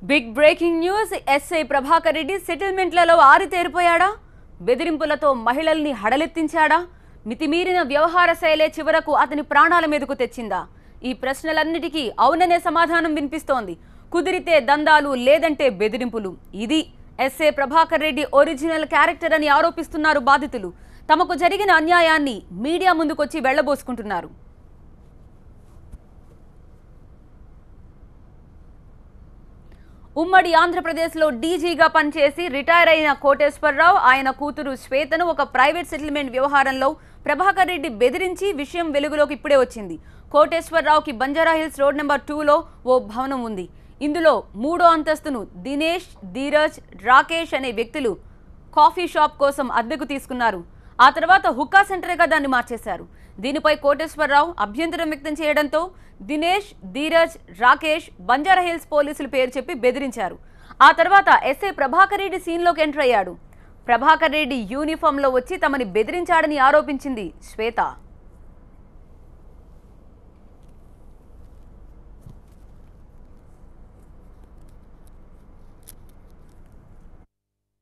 Big breaking news. SI Prabhakar Reddy సెటిల్మెంట్లలో ఆరితేరిపోయాడా? బెదిరింపులతో మహిళల్ని హడలెత్తించాడా? మితిమీరిన వ్యవహార శైలే చివరకు అతని ప్రాణాల మీదకు తెచ్చిందా? ఈ ప్రశ్నలన్నిటికీ అవుననే సమాధానం వినిపిస్తోంది. కుదిరితే దందాలు, లేదంటే బెదిరింపులు. ఇది SI Prabhakar Reddy original character అని ఆరోపిస్తున్నారు బాధితులు. తమకు జరిగిన అన్యాయాన్ని మీడియా ముందుకొచ్చి వెళ్లబోసుకుంటున్నారు. ఉమ్మడి ఆంధ్రప్రదేశ్లో డీజీగా పనిచేసి రిటైర్ అయిన కోటేశ్వరరావు, ఆయన కూతురు శ్వేతను ఒక ప్రైవేట్ సెటిల్మెంట్ వ్యవహారంలో ప్రభాకర్ రెడ్డి బెదిరించి విషయం వెలుగులోకి ఇప్పుడే వచ్చింది. కోటేశ్వరరావుకి బంజారాహిల్స్ రోడ్ నెంబర్ 2లో ఓ భవనం ఉంది. ఇందులో 3వ అంతస్తును దినేష్, ధీరజ్, రాకేష్ అనే వ్యక్తులు కాఫీ షాప్ కోసం అద్దెకు తీసుకున్నారు. ఆ తర్వాత హుక్కా సెంటర్గా దాన్ని మార్చేశారు. దీనిపై కోటేశ్వరరావు అభ్యంతరం వ్యక్తం చేయడంతో దినేష్, ధీరజ్, రాకేష్ బంజారాహిల్స్ పోలీసులు పేరు చెప్పి బెదిరించారు. ఆ తర్వాత ఎస్ఐ ప్రభాకర్ రెడ్డి సీన్లోకి ఎంటర్ అయ్యాడు. ప్రభాకర్ రెడ్డి యూనిఫామ్లో వచ్చి తమని బెదిరించాడని ఆరోపించింది శ్వేత.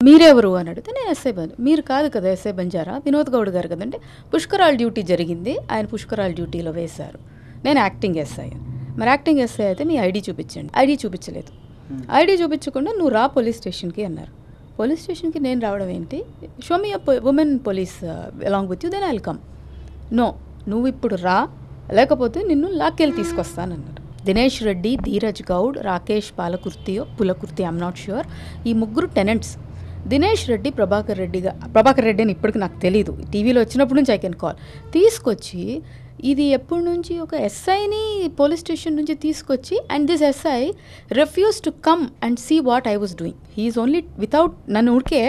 మీరెవరు అని అడిగితే నేను ఎస్ఐ మీరు కాదు కదా ఎస్ఐ బంజారా, వినోద్ గౌడ్ గారు కదంటే పుష్కరాల్ డ్యూటీ జరిగింది, ఆయన పుష్కరాల్ డ్యూటీలో వేశారు, నేను యాక్టింగ్ ఎస్ఐ. మరి యాక్టింగ్ ఎస్ఐ అయితే మీ ఐడి చూపించండి. ఐడి చూపించలేదు. ఐడి చూపించకుండా నువ్వు రా పోలీస్ స్టేషన్కి అన్నారు. పోలీస్ స్టేషన్కి నేను రావడం ఏంటి? Show me women police along with you, then I will come. No, నువ్వు ఇప్పుడు రా, లేకపోతే నిన్ను లాక్కెళ్ళి తీసుకొస్తానన్నారు. Dinesh Reddy, Dheeraj Goud, Rakesh Pulakurthi, I'm not sure, ఈ ముగ్గురు టెనెంట్స్. దినేష్ రెడ్డి ప్రభాకర్ రెడ్డి అని ఇప్పటికి నాకు తెలీదు, టీవీలో వచ్చినప్పటి నుంచి ఐ కెన్ కాల్, తీసుకొచ్చి ఇది ఎప్పటి నుంచి ఒక ఎస్ఐని పోలీస్ స్టేషన్ నుంచి తీసుకొచ్చి, and this SI refuse to come and see what I was doing. He's only without నన్ను ఉడికే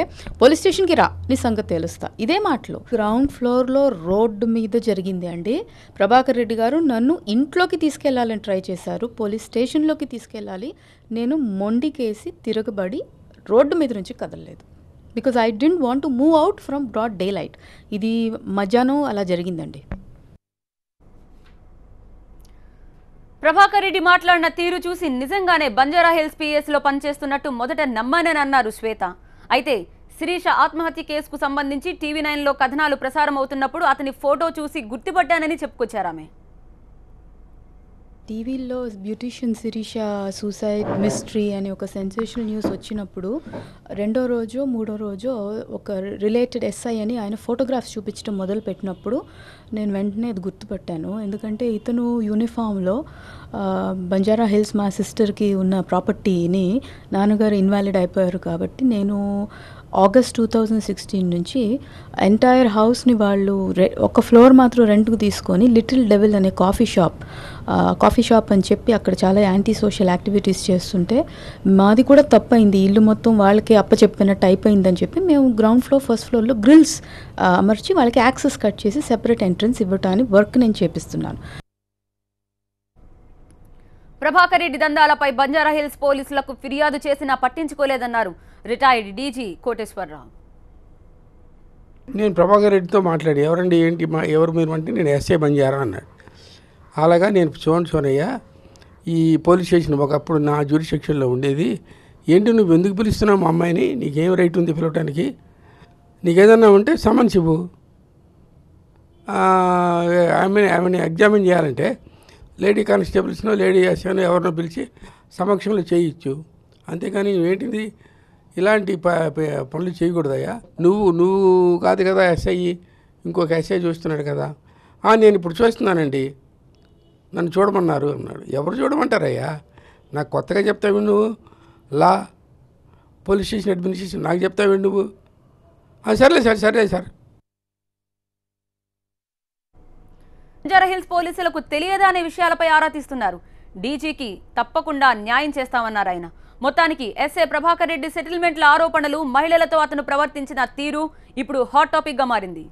పోలీస్ స్టేషన్కి రా, నీ సంగతి తెలుస్తా, ఇదే మాటలు. గ్రౌండ్ ఫ్లోర్లో రోడ్డు మీద జరిగింది అండి. ప్రభాకర్ రెడ్డి గారు నన్ను ఇంట్లోకి తీసుకెళ్లాలని ట్రై చేశారు, పోలీస్ స్టేషన్లోకి తీసుకెళ్ళాలి, నేను మొండికేసి తిరగబడి రోడ్డు మీద నుంచి కదలలేదు. Because I didn't want to move out from broad daylight. ఇది మధ్యాహ్నం అలా జరిగిందండి. ప్రభాకర్ రెడ్డి మాట్లాడిన తీరు చూసి నిజంగానే బంజారాహిల్స్ పిఎస్లో పనిచేస్తున్నట్టు మొదట నమ్మానని అన్నారు శ్వేత. అయితే శిరీష ఆత్మహత్య కేసుకు సంబంధించి TV9లో కథనాలు ప్రసారం అవుతున్నప్పుడు అతని ఫోటో చూసి గుర్తుపట్టానని చెప్పుకొచ్చారు ఆమె. టీవీలో బ్యూటీషియన్ శిరీష సూసైడ్ మిస్టరీ అని ఒక సెన్సేషనల్ న్యూస్ వచ్చినప్పుడు 2వ రోజో 3వ రోజో ఒక రిలేటెడ్ ఎస్ఐ అని ఆయన ఫోటోగ్రాఫ్స్ చూపించడం మొదలుపెట్టినప్పుడు నేను వెంటనే అది గుర్తుపట్టాను. ఎందుకంటే ఇతను యూనిఫామ్లో బంజారా హిల్స్ మా సిస్టర్కి ఉన్న ప్రాపర్టీని నాన్నగారు ఇన్వాలిడ్ అయిపోయారు కాబట్టి నేను ఆగస్ట్ 2016 నుంచి ఎంటైర్ హౌస్ని వాళ్ళు ఒక ఫ్లోర్ మాత్రం రెంట్కు తీసుకొని లిటిల్ డెవిల్ అనే కాఫీ షాప్ అని చెప్పి అక్కడ చాలా యాంటీ సోషల్ యాక్టివిటీస్ చేస్తుంటే మాది కూడా తప్పైంది, ఇల్లు మొత్తం వాళ్ళకి అప్పచెప్పినట్టు అయిపోయిందని చెప్పి మేము గ్రౌండ్ ఫ్లోర్ ఫస్ట్ ఫ్లోర్లో గ్రిల్స్ అమర్చి వాళ్ళకి యాక్సెస్ కట్ చేసి సెపరేట్ ఎంట్రన్స్ ఇవ్వటానికి వర్క్ నేను చేపిస్తున్నాను. ప్రభాకర్ రెడ్డి దందాలపై బంజారాహిల్స్ పోలీసులకు ఫిర్యాదు చేసినా పట్టించుకోలేదన్నారు రిటైర్డ్ డీజీ కోటేశ్వరరావు. నేను ప్రభాకర్ రెడ్డితో మాట్లాడి, ఎవరండి ఏంటి ఎవరు మీరు అంటే నేను ఎస్ఐ బంజారా అన్నాడు. అలాగా నేను చూడయ్యా, ఈ పోలీస్ స్టేషన్ ఒకప్పుడు నా జ్యూరిస్డిక్షన్లో ఉండేది, ఏంటి నువ్వు ఎందుకు పిలుస్తున్నావు మా అమ్మాయిని, నీకేం రైట్ ఉంది పిలవటానికి, నీకేదన్నా ఉంటే సమన్స్ ఇవ్వు, ఆమెని ఎగ్జామిన్ చేయాలంటే లేడీ కానిస్టేబుల్స్నో లేడీ ఎస్ఐనో ఎవరినో పిలిచి సమక్షంలో చేయొచ్చు, అంతేకాని ఏంటిది ఇలాంటి పనులు చేయకూడదయ్యా. నువ్వు కాదు కదా ఎస్ఐ, ఇంకొక ఎస్ఐ చూస్తున్నాడు కదా. నేను ఇప్పుడు చూస్తున్నానండి, నన్ను చూడమన్నారు అన్నాడు. ఎవరు చూడమంటారయ్యా, నాకు కొత్తగా చెప్తావు నువ్వు, లా పోలీస్ స్టేషన్ అడ్మినిస్ట్రేషన్ నాకు చెప్తావు నువ్వు. సర్లే సార్. బంజారాహిల్స్ పోలీసులకు తెలియదా అనే విషయాలపై ఆరా తీస్తున్నారు. డీజీకి తప్పకుండా న్యాయం చేస్తామన్నారు ఆయన. మొత్తానికి ఎస్ఐ ప్రభాకర్ రెడ్డి సెటిల్మెంట్ల ఆరోపణలు, మహిళలతో అతను ప్రవర్తించిన తీరు ఇప్పుడు హాట్ టాపిక్ గా మారింది.